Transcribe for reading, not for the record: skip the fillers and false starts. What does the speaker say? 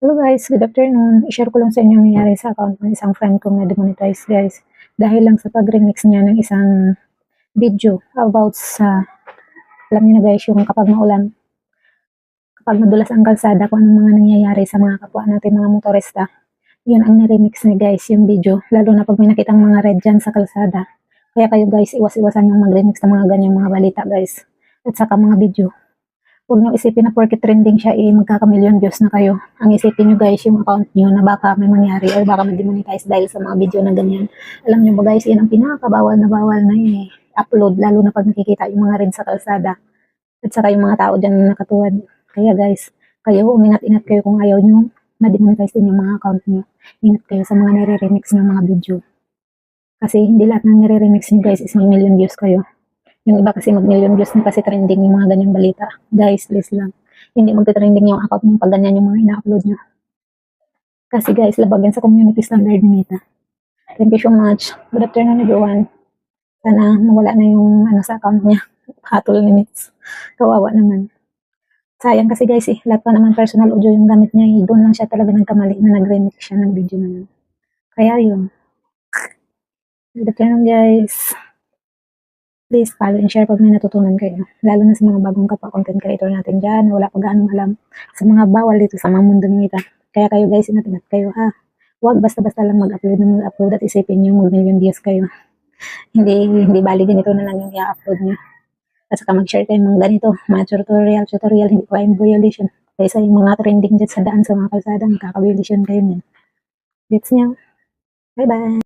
Hello guys, good afternoon. I-share ko lang sa inyo ang nangyari sa account ng isang friend kong na demonetize guys. Dahil lang sa pag-remix niya ng isang video about sa, alam niyo na guys, yung kapag maulan, kapag madulas ang kalsada, kung anong mga nangyayari sa mga kapwa natin mga motorista. Yun ang niremix niya guys, yung video. Lalo na pag may nakitang mga red dyan sa kalsada. Kaya kayo guys, iwas-iwasan yung mag-remix ng mga ganyang mga balita guys. At saka mga video. Huwag nyo isipin na porket trending siya, magkaka-million views na kayo. Ang isipin nyo guys, yung account nyo na baka may mangyari or baka ma-demonetize dahil sa mga video na ganyan. Alam nyo ba guys, yan ang pinakabawal na bawal na upload, lalo na pag nakikita yung mga rin sa kalsada. At saka yung mga tao dyan na nakatuwad. Kaya guys, kayo umingat-ingat kayo kung ayaw nyo ma-demonetize din yung mga account nyo. Ingat kayo sa mga nire-remix ng mga video. Kasi hindi lahat ng nire-remix nyo guys is mag-million views kayo. Yung iba kasi mag-million views na kasi trending yung mga ganyang balita. Guys, please lang. Hindi magte-trending yung account nyo pag ganyan yung mga ina-upload nyo. Kasi guys, labag yan sa community standard ni Meta. Thank you so much. Good afternoon everyone. Sana mawala na yung sa account niya. Hatol limits. Kawawa naman. Sayang kasi guys lahat pa naman personal audio yung gamit niya. Doon lang siya talaga nagkamali na nag-remix siya ng video na yun. Kaya yun. Good afternoon guys. Please follow and share pag may natutunan kayo. Lalo na sa mga bagong kapwa content creator natin dyan na wala pa gaanong alam sa mga bawal dito sa mga mundo ni Mita. Kaya kayo guys, ingat-ingat kayo ha. Huwag basta-basta lang mag-upload na mag-upload at isipin nyo mag-million views kayo. Hindi bali ganito na lang yung i-upload nyo. At saka mag-share kayo mga ganito, mga tutorial, hindi pa yung violation. Kaysa yung mga trending dyan sa daan sa mga kalsada, magkaka-violation kayo niyan. Gets nyo? Bye-bye!